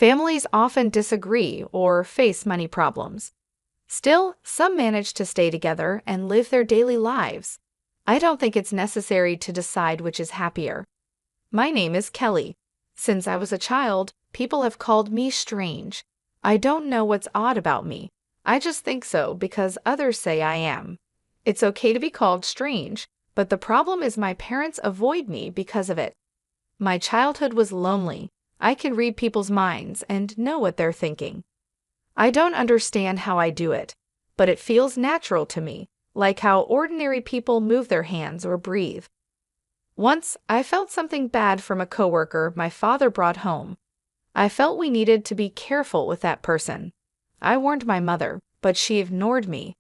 Families often disagree or face money problems. Still, some manage to stay together and live their daily lives. I don't think it's necessary to decide which is happier. My name is Kelly. Since I was a child, people have called me strange. I don't know what's odd about me. I just think so because others say I am. It's okay to be called strange, but the problem is my parents avoid me because of it. My childhood was lonely. I can read people's minds and know what they're thinking. I don't understand how I do it, but it feels natural to me, like how ordinary people move their hands or breathe. Once, I felt something bad from a coworker my father brought home. I felt we needed to be careful with that person. I warned my mother, but she ignored me.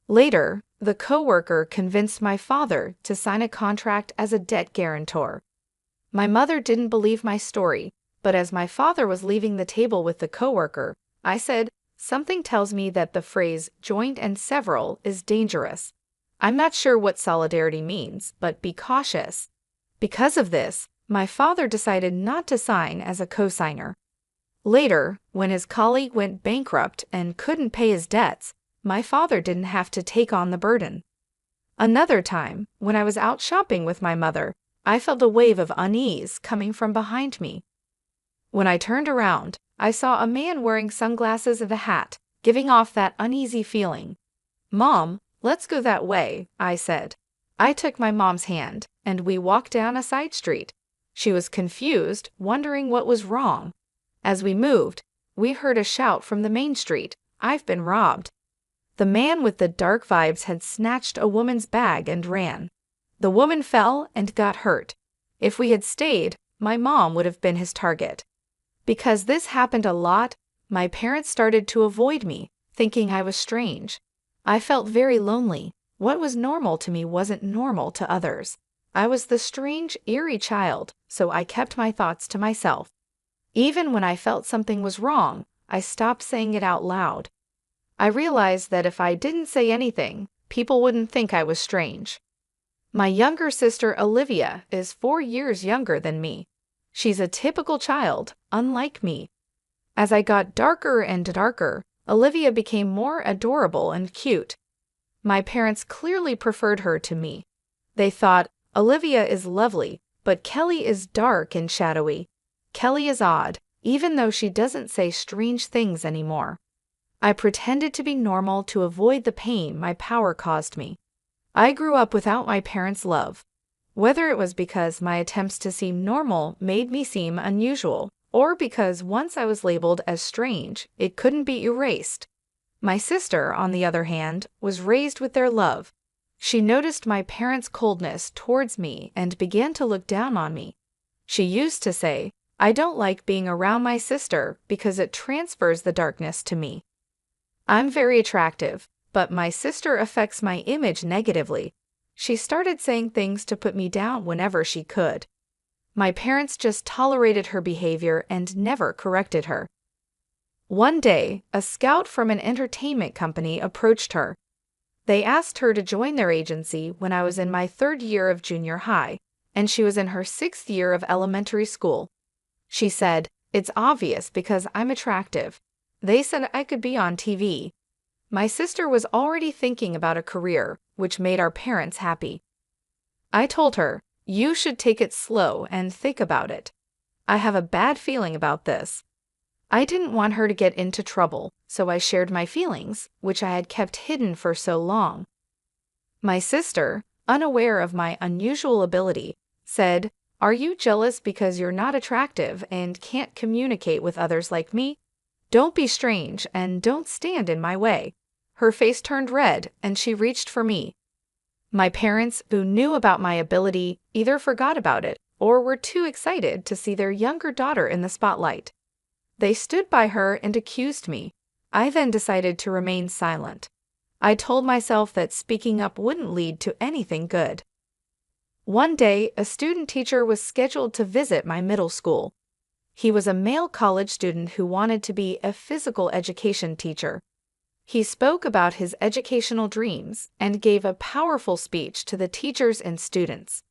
Later, the coworker convinced my father to sign a contract as a debt guarantor. My mother didn't believe my story, but as my father was leaving the table with the coworker, I said, "Something tells me that the phrase joint and several is dangerous. I'm not sure what solidarity means, but be cautious." Because of this, my father decided not to sign as a cosigner. Later, when his colleague went bankrupt and couldn't pay his debts, my father didn't have to take on the burden. Another time, when I was out shopping with my mother, I felt a wave of unease coming from behind me. When I turned around, I saw a man wearing sunglasses and a hat, giving off that uneasy feeling. "Mom, let's go that way," I said. I took my mom's hand, and we walked down a side street. She was confused, wondering what was wrong. As we moved, we heard a shout from the main street, "I've been robbed." The man with the dark vibes had snatched a woman's bag and ran. The woman fell and got hurt. If we had stayed, my mom would have been his target. Because this happened a lot, my parents started to avoid me, thinking I was strange. I felt very lonely. What was normal to me wasn't normal to others. I was the strange, eerie child, so I kept my thoughts to myself. Even when I felt something was wrong, I stopped saying it out loud. I realized that if I didn't say anything, people wouldn't think I was strange. My younger sister Olivia is 4 years younger than me. She's a typical child, unlike me. As I got darker and darker, Olivia became more adorable and cute. My parents clearly preferred her to me. They thought, "Olivia is lovely, but Kelly is dark and shadowy. Kelly is odd, even though she doesn't say strange things anymore." I pretended to be normal to avoid the pain my power caused me. I grew up without my parents' love. Whether it was because my attempts to seem normal made me seem unusual, or because once I was labeled as strange, it couldn't be erased. My sister, on the other hand, was raised with their love. She noticed my parents' coldness towards me and began to look down on me. She used to say, "I don't like being around my sister because it transfers the darkness to me." I'm very attractive, but my sister affects my image negatively. She started saying things to put me down whenever she could. My parents just tolerated her behavior and never corrected her. One day, a scout from an entertainment company approached her. They asked her to join their agency when I was in my 3rd year of junior high, and she was in her 6th year of elementary school. She said, "It's obvious because I'm attractive. They said I could be on TV." My sister was already thinking about a career, which made our parents happy. I told her, "You should take it slow and think about it. I have a bad feeling about this." I didn't want her to get into trouble, so I shared my feelings, which I had kept hidden for so long. My sister, unaware of my unusual ability, said, "Are you jealous because you're not attractive and can't communicate with others like me? Don't be strange and don't stand in my way." Her face turned red and she reached for me. My parents, who knew about my ability, either forgot about it or were too excited to see their younger daughter in the spotlight. They stood by her and accused me. I then decided to remain silent. I told myself that speaking up wouldn't lead to anything good. One day, a student teacher was scheduled to visit my middle school. He was a male college student who wanted to be a physical education teacher. He spoke about his educational dreams and gave a powerful speech to the teachers and students.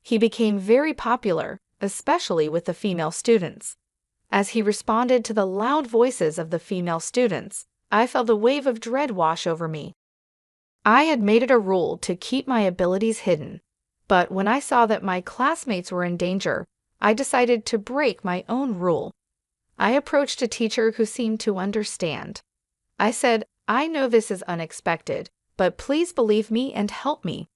He became very popular, especially with the female students. As he responded to the loud voices of the female students, I felt a wave of dread wash over me. I had made it a rule to keep my abilities hidden, but when I saw that my classmates were in danger, I decided to break my own rule. I approached a teacher who seemed to understand. I said, "I know this is unexpected, but please believe me and help me."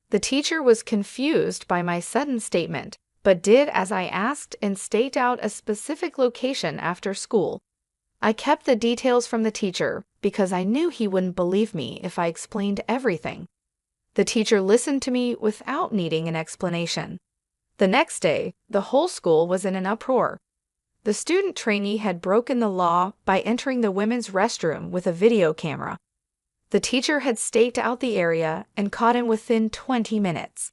The teacher was confused by my sudden statement, but did as I asked and staked out a specific location after school. I kept the details from the teacher because I knew he wouldn't believe me if I explained everything. The teacher listened to me without needing an explanation. The next day, the whole school was in an uproar. The student trainee had broken the law by entering the women's restroom with a video camera. The teacher had staked out the area and caught him within 20 minutes.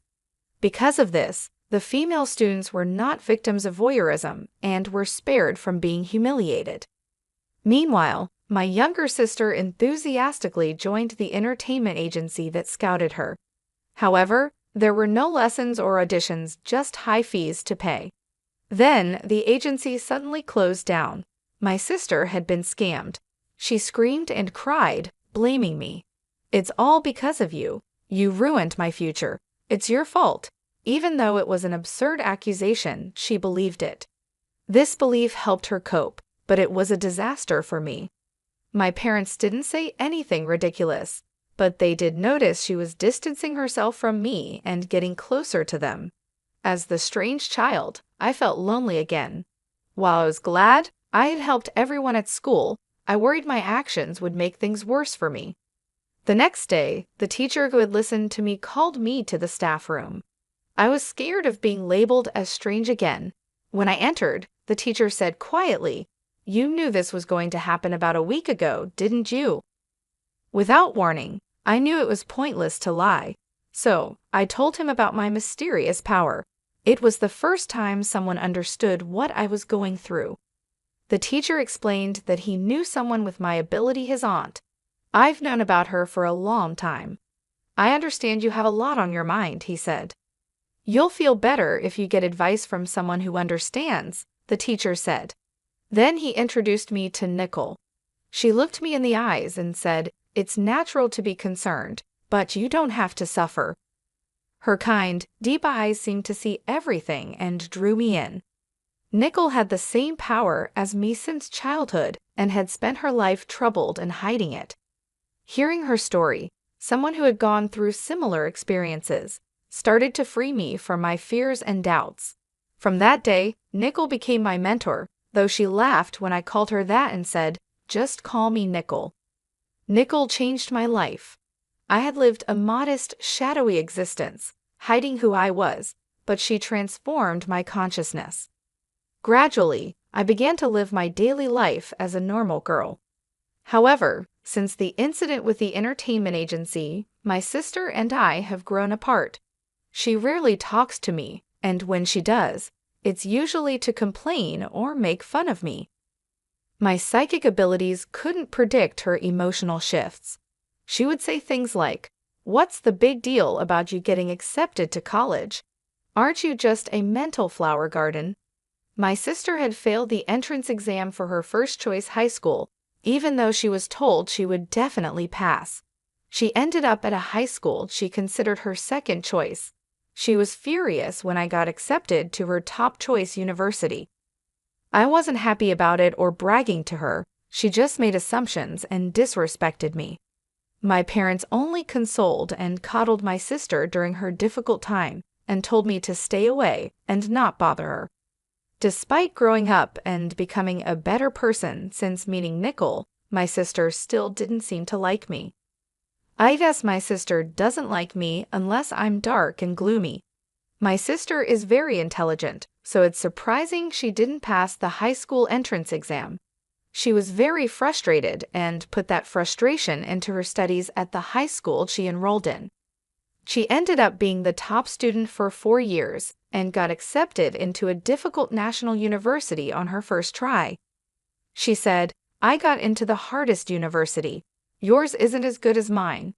Because of this, the female students were not victims of voyeurism and were spared from being humiliated. Meanwhile, my younger sister enthusiastically joined the entertainment agency that scouted her. However, there were no lessons or auditions, just high fees to pay. Then, the agency suddenly closed down. My sister had been scammed. She screamed and cried, blaming me. "It's all because of you. You ruined my future. It's your fault." Even though it was an absurd accusation, she believed it. This belief helped her cope, but it was a disaster for me. My parents didn't say anything ridiculous, but they did notice she was distancing herself from me and getting closer to them. As the strange child, I felt lonely again. While I was glad I had helped everyone at school, I worried my actions would make things worse for me. The next day, the teacher who had listened to me called me to the staff room. I was scared of being labeled as strange again. When I entered, the teacher said quietly, "You knew this was going to happen about a week ago, didn't you?" Without warning, I knew it was pointless to lie. So, I told him about my mysterious power. It was the first time someone understood what I was going through. The teacher explained that he knew someone with my ability, his aunt. "I've known about her for a long time." "I understand you have a lot on your mind," he said. "You'll feel better if you get advice from someone who understands," the teacher said. Then he introduced me to Nicole. She looked me in the eyes and said, "It's natural to be concerned, but you don't have to suffer." Her kind, deep eyes seemed to see everything and drew me in. Nicole had the same power as me since childhood and had spent her life troubled and hiding it. Hearing her story, someone who had gone through similar experiences started to free me from my fears and doubts. From that day, Nicole became my mentor, though she laughed when I called her that and said, "Just call me Nicole." Nicole changed my life. I had lived a modest, shadowy existence, hiding who I was, but she transformed my consciousness. Gradually, I began to live my daily life as a normal girl. However, since the incident with the entertainment agency, my sister and I have grown apart. She rarely talks to me, and when she does, it's usually to complain or make fun of me. My psychic abilities couldn't predict her emotional shifts. She would say things like, "What's the big deal about you getting accepted to college? Aren't you just a mental flower garden?" My sister had failed the entrance exam for her first choice high school, even though she was told she would definitely pass. She ended up at a high school she considered her second choice. She was furious when I got accepted to her top choice university. I wasn't happy about it or bragging to her. She just made assumptions and disrespected me. My parents only consoled and coddled my sister during her difficult time and told me to stay away and not bother her. Despite growing up and becoming a better person since meeting Nicole, my sister still didn't seem to like me. I guess my sister doesn't like me unless I'm dark and gloomy. My sister is very intelligent, so it's surprising she didn't pass the high school entrance exam. She was very frustrated and put that frustration into her studies at the high school she enrolled in. She ended up being the top student for 4 years and got accepted into a difficult national university on her first try. She said, "I got into the hardest university. Yours isn't as good as mine."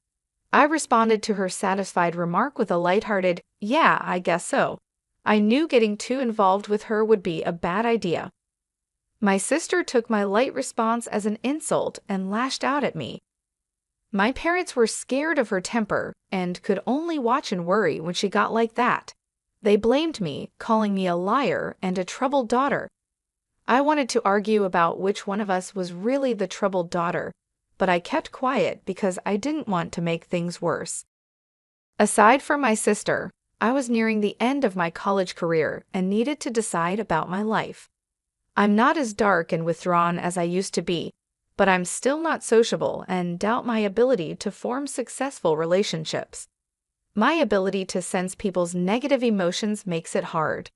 I responded to her satisfied remark with a lighthearted, "Yeah, I guess so." I knew getting too involved with her would be a bad idea. My sister took my light response as an insult and lashed out at me. My parents were scared of her temper and could only watch and worry when she got like that. They blamed me, calling me a liar and a troubled daughter. I wanted to argue about which one of us was really the troubled daughter, but I kept quiet because I didn't want to make things worse. Aside from my sister, I was nearing the end of my college career and needed to decide about my life. I'm not as dark and withdrawn as I used to be, but I'm still not sociable and doubt my ability to form successful relationships. My ability to sense people's negative emotions makes it hard.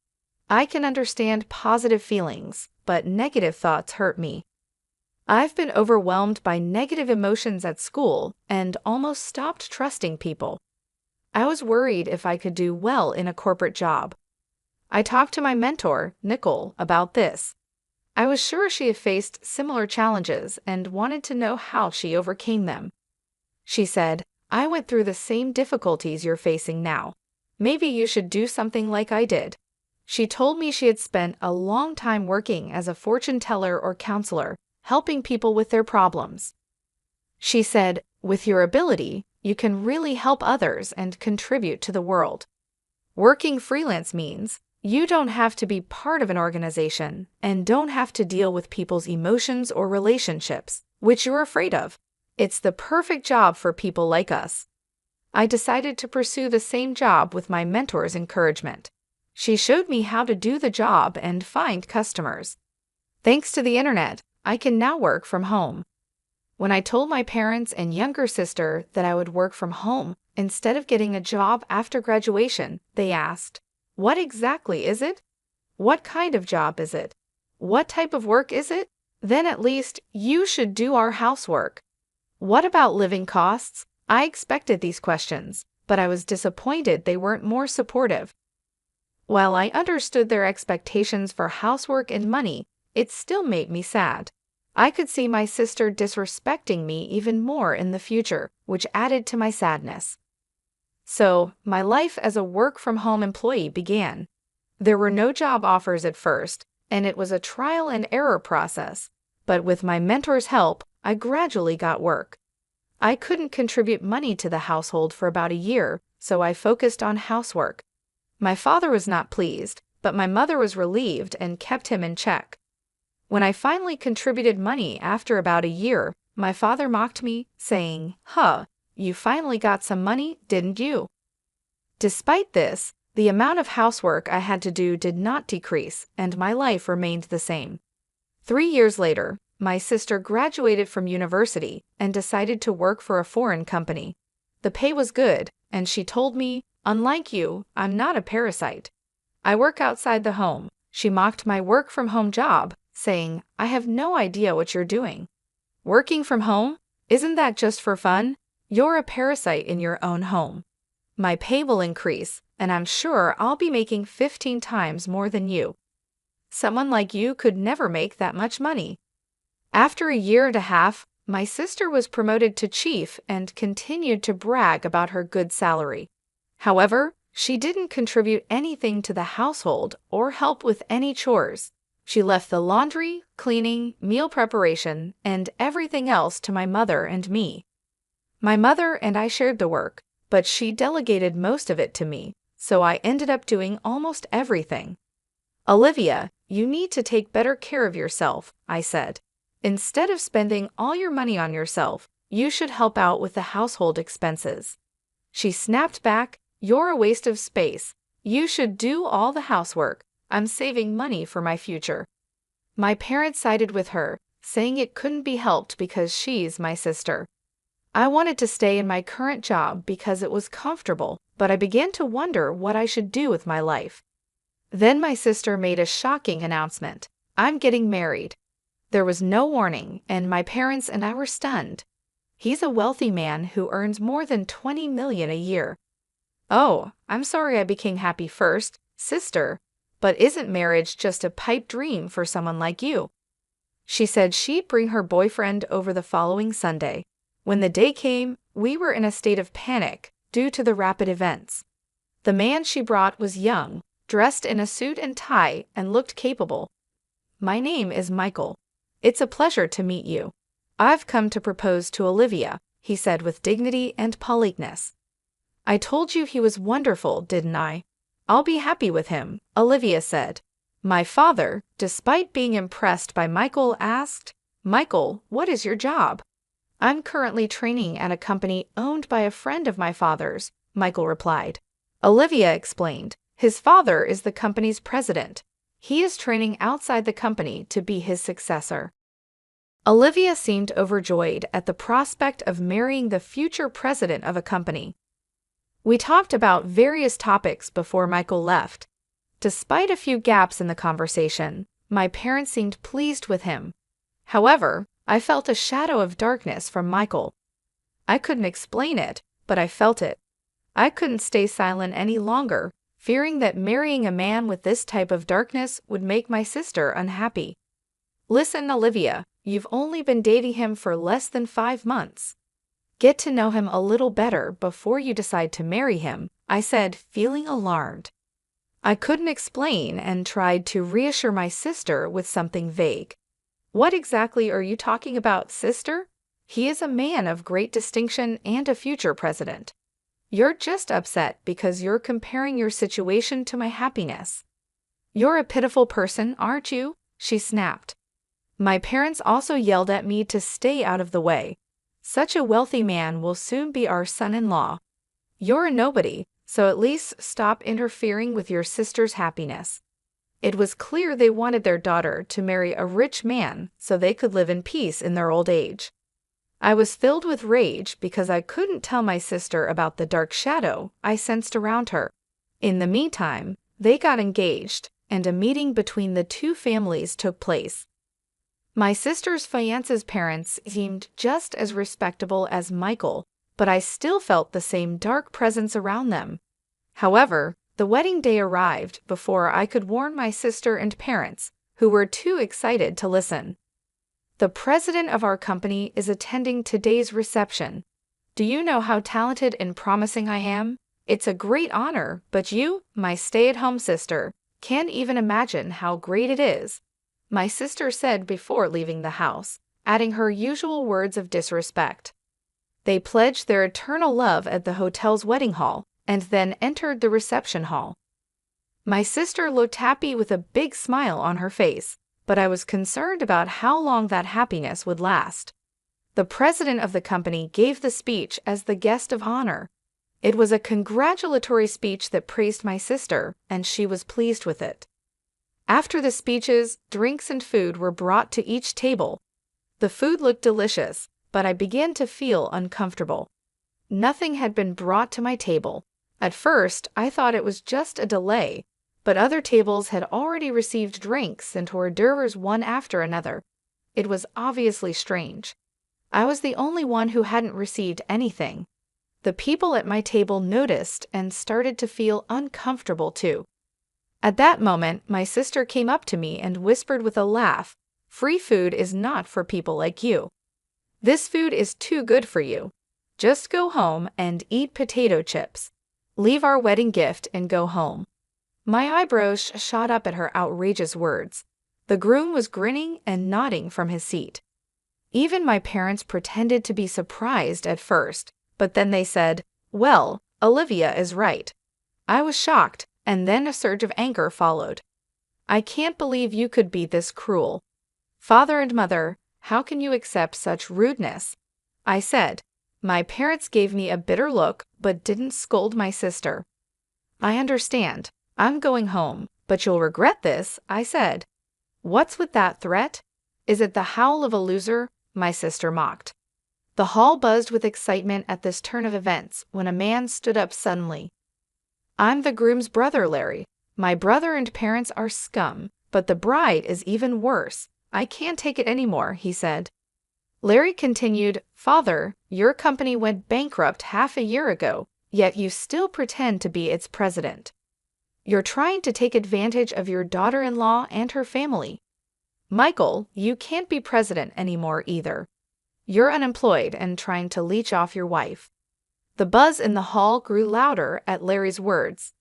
I can understand positive feelings, but negative thoughts hurt me. I've been overwhelmed by negative emotions at school and almost stopped trusting people. I was worried if I could do well in a corporate job. I talked to my mentor, Nicole, about this. I was sure she had faced similar challenges and wanted to know how she overcame them. She said, "I went through the same difficulties you're facing now. Maybe you should do something like I did." She told me she had spent a long time working as a fortune teller or counselor, helping people with their problems. She said, "With your ability, you can really help others and contribute to the world. Working freelance means you don't have to be part of an organization and don't have to deal with people's emotions or relationships, which you're afraid of. It's the perfect job for people like us." I decided to pursue the same job with my mentor's encouragement. She showed me how to do the job and find customers. Thanks to the internet, I can now work from home. When I told my parents and younger sister that I would work from home instead of getting a job after graduation, they asked, "What exactly is it? What kind of job is it? What type of work is it? Then at least you should do our housework." What about living costs? I expected these questions, but I was disappointed they weren't more supportive. While I understood their expectations for housework and money, it still made me sad. I could see my sister disrespecting me even more in the future, which added to my sadness. So, my life as a work-from-home employee began. There were no job offers at first, and it was a trial and error process, but with my mentor's help, I gradually got work. I couldn't contribute money to the household for about a year, so I focused on housework. My father was not pleased, but my mother was relieved and kept him in check. When I finally contributed money after about a year, my father mocked me, saying, "Huh, you finally got some money, didn't you?" Despite this, the amount of housework I had to do did not decrease, and my life remained the same. 3 years later, my sister graduated from university and decided to work for a foreign company. The pay was good, and she told me, "Unlike you, I'm not a parasite. I work outside the home." She mocked my work-from-home job, saying, "I have no idea what you're doing. Working from home? Isn't that just for fun? You're a parasite in your own home. My pay will increase, and I'm sure I'll be making 15 times more than you. Someone like you could never make that much money." After a year and a half, my sister was promoted to chief and continued to brag about her good salary. However, she didn't contribute anything to the household or help with any chores. She left the laundry, cleaning, meal preparation, and everything else to my mother and me. My mother and I shared the work, but she delegated most of it to me, so I ended up doing almost everything. "Olivia, you need to take better care of yourself," I said. "Instead of spending all your money on yourself, you should help out with the household expenses." She snapped back, "You're a waste of space. You should do all the housework. I'm saving money for my future." My parents sided with her, saying it couldn't be helped because she's my sister. I wanted to stay in my current job because it was comfortable, but I began to wonder what I should do with my life. Then my sister made a shocking announcement. "I'm getting married." There was no warning, and my parents and I were stunned. He's a wealthy man who earns more than $20 million a year. "Oh, I'm sorry I became happy first, sister, but isn't marriage just a pipe dream for someone like you?" She said she'd bring her boyfriend over the following Sunday. When the day came, we were in a state of panic due to the rapid events. The man she brought was young, dressed in a suit and tie, and looked capable. "My name is Michael. It's a pleasure to meet you. I've come to propose to Olivia," he said with dignity and politeness. "I told you he was wonderful, didn't I? I'll be happy with him," Olivia said. My father, despite being impressed by Michael, asked, "Michael, what is your job?" "I'm currently training at a company owned by a friend of my father's," Michael replied. Olivia explained, "His father is the company's president. He is training outside the company to be his successor." Olivia seemed overjoyed at the prospect of marrying the future president of a company. We talked about various topics before Michael left. Despite a few gaps in the conversation, my parents seemed pleased with him. However, I felt a shadow of darkness from Michael. I couldn't explain it, but I felt it. I couldn't stay silent any longer, fearing that marrying a man with this type of darkness would make my sister unhappy. "Listen, Olivia, you've only been dating him for less than 5 months. Get to know him a little better before you decide to marry him," I said, feeling alarmed. I couldn't explain and tried to reassure my sister with something vague. "What exactly are you talking about, sister? He is a man of great distinction and a future president. You're just upset because you're comparing your situation to my happiness. You're a pitiful person, aren't you?" she snapped. My parents also yelled at me to stay out of the way. "Such a wealthy man will soon be our son-in-law. You're a nobody, so at least stop interfering with your sister's happiness." It was clear they wanted their daughter to marry a rich man so they could live in peace in their old age. I was filled with rage because I couldn't tell my sister about the dark shadow I sensed around her. In the meantime, they got engaged, and a meeting between the two families took place. My sister's fiance's parents seemed just as respectable as Michael, but I still felt the same dark presence around them. However, the wedding day arrived before I could warn my sister and parents, who were too excited to listen. "The president of our company is attending today's reception. Do you know how talented and promising I am? It's a great honor, but you, my stay-at-home sister, can't even imagine how great it is," my sister said before leaving the house, adding her usual words of disrespect. They pledged their eternal love at the hotel's wedding hall and then entered the reception hall. My sister looked happy with a big smile on her face, but I was concerned about how long that happiness would last. The president of the company gave the speech as the guest of honor. It was a congratulatory speech that praised my sister, and she was pleased with it. After the speeches, drinks and food were brought to each table. The food looked delicious, but I began to feel uncomfortable. Nothing had been brought to my table. At first, I thought it was just a delay, but other tables had already received drinks and hors d'oeuvres one after another. It was obviously strange. I was the only one who hadn't received anything. The people at my table noticed and started to feel uncomfortable too. At that moment, my sister came up to me and whispered with a laugh, "Free food is not for people like you. This food is too good for you. Just go home and eat potato chips. Leave our wedding gift and go home." My eyebrows shot up at her outrageous words. The groom was grinning and nodding from his seat. Even my parents pretended to be surprised at first, but then they said, "Well, Olivia is right." I was shocked, and then a surge of anger followed. "I can't believe you could be this cruel. Father and mother, how can you accept such rudeness?" I said. My parents gave me a bitter look but didn't scold my sister. "I understand. I'm going home, but you'll regret this," I said. "What's with that threat? Is it the howl of a loser?" my sister mocked. The hall buzzed with excitement at this turn of events when a man stood up suddenly. "I'm the groom's brother, Larry. My brother and parents are scum, but the bride is even worse. I can't take it anymore," he said. Larry continued, "Father, your company went bankrupt half a year ago, yet you still pretend to be its president. You're trying to take advantage of your daughter-in-law and her family. Michael, you can't be president anymore either. You're unemployed and trying to leech off your wife." The buzz in the hall grew louder at Larry's words.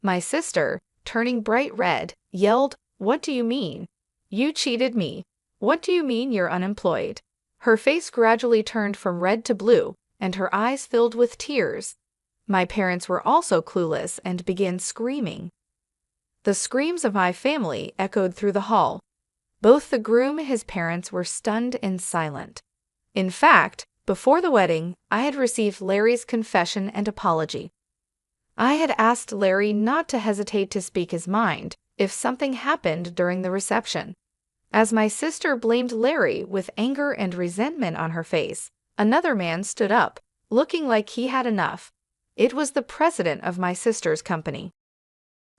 My sister, turning bright red, yelled, "What do you mean? You cheated me. What do you mean you're unemployed? Her face gradually turned from red to blue, and her eyes filled with tears. My parents were also clueless and began screaming. The screams of my family echoed through the hall. Both the groom and his parents were stunned and silent. In fact, before the wedding, I had received Larry's confession and apology. I had asked Larry not to hesitate to speak his mind if something happened during the reception. As my sister blamed Larry with anger and resentment on her face, another man stood up, looking like he had enough. It was the president of my sister's company.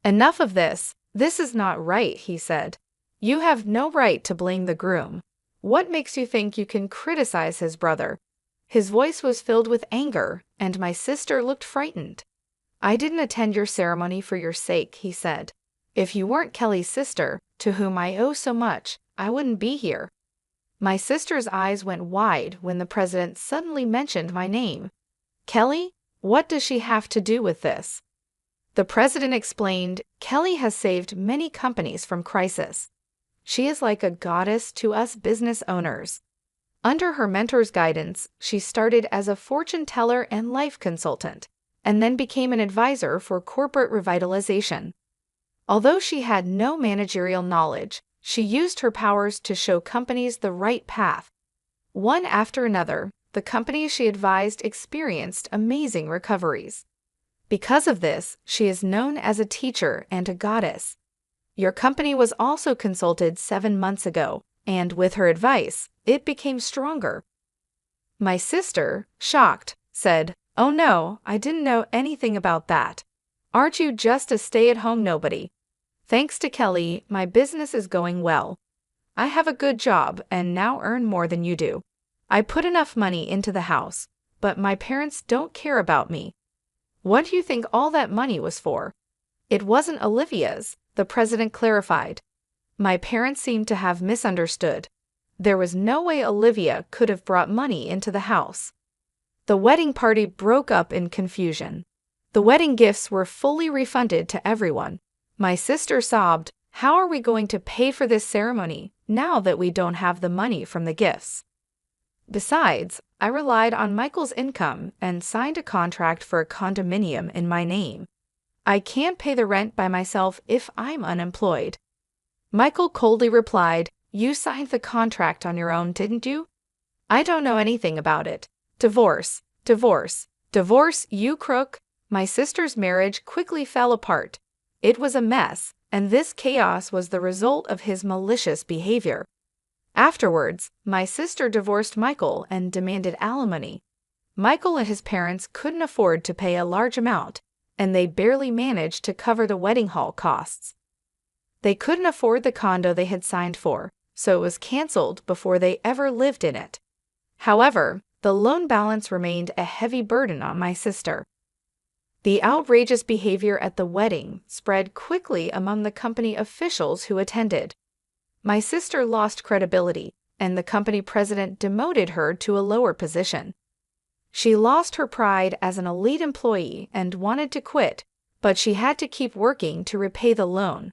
Enough of this. This is not right, he said. You have no right to blame the groom. What makes you think you can criticize his brother? His voice was filled with anger, and my sister looked frightened. I didn't attend your ceremony for your sake, he said. If you weren't Kelly's sister, to whom I owe so much, I wouldn't be here. My sister's eyes went wide when the president suddenly mentioned my name. Kelly? What does she have to do with this? The president explained, Kelly has saved many companies from crisis. She is like a goddess to us business owners. Under her mentor's guidance, she started as a fortune teller and life consultant, and then became an advisor for corporate revitalization. Although she had no managerial knowledge, she used her powers to show companies the right path. One after another, the companies she advised experienced amazing recoveries. Because of this, she is known as a teacher and a goddess. Your company was also consulted 7 months ago, and with her advice, it became stronger. My sister, shocked, said, Oh no, I didn't know anything about that. Aren't you just a stay-at-home nobody? Thanks to Kelly, my business is going well. I have a good job and now earn more than you do. I put enough money into the house, but my parents don't care about me. What do you think all that money was for? It wasn't Olivia's, the president clarified. My parents seemed to have misunderstood. There was no way Olivia could have brought money into the house. The wedding party broke up in confusion. The wedding gifts were fully refunded to everyone. My sister sobbed, How are we going to pay for this ceremony now that we don't have the money from the gifts? Besides, I relied on Michael's income and signed a contract for a condominium in my name. I can't pay the rent by myself if I'm unemployed. Michael coldly replied, You signed the contract on your own, didn't you? I don't know anything about it. Divorce, divorce, divorce, you crook. My sister's marriage quickly fell apart. It was a mess, and this chaos was the result of his malicious behavior. Afterwards, my sister divorced Michael and demanded alimony. Michael and his parents couldn't afford to pay a large amount, and they barely managed to cover the wedding hall costs. They couldn't afford the condo they had signed for, so it was canceled before they ever lived in it. However, the loan balance remained a heavy burden on my sister. The outrageous behavior at the wedding spread quickly among the company officials who attended. My sister lost credibility, and the company president demoted her to a lower position. She lost her pride as an elite employee and wanted to quit, but she had to keep working to repay the loan.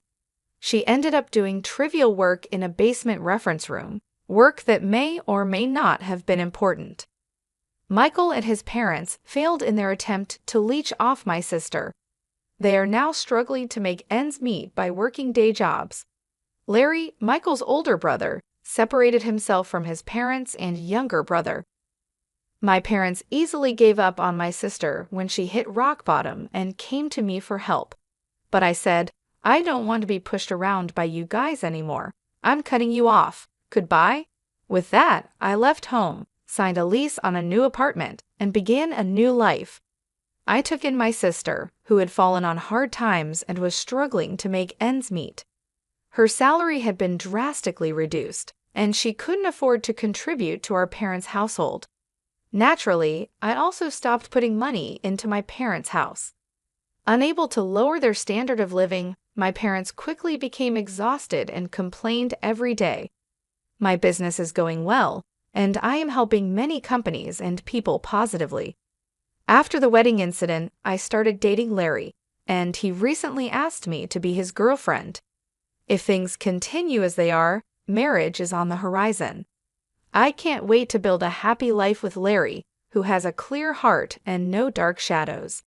She ended up doing trivial work in a basement reference room, work that may or may not have been important. Michael and his parents failed in their attempt to leech off my sister. They are now struggling to make ends meet by working day jobs. Larry, Michael's older brother, separated himself from his parents and younger brother. My parents easily gave up on my sister when she hit rock bottom and came to me for help. But I said, I don't want to be pushed around by you guys anymore. I'm cutting you off. Goodbye. With that, I left home, signed a lease on a new apartment, and began a new life. I took in my sister, who had fallen on hard times and was struggling to make ends meet. Her salary had been drastically reduced, and she couldn't afford to contribute to our parents' household. Naturally, I also stopped putting money into my parents' house. Unable to lower their standard of living, my parents quickly became exhausted and complained every day. My business is going well, and I am helping many companies and people positively. After the wedding incident, I started dating Larry, and he recently asked me to be his girlfriend. If things continue as they are, marriage is on the horizon. I can't wait to build a happy life with Larry, who has a clear heart and no dark shadows.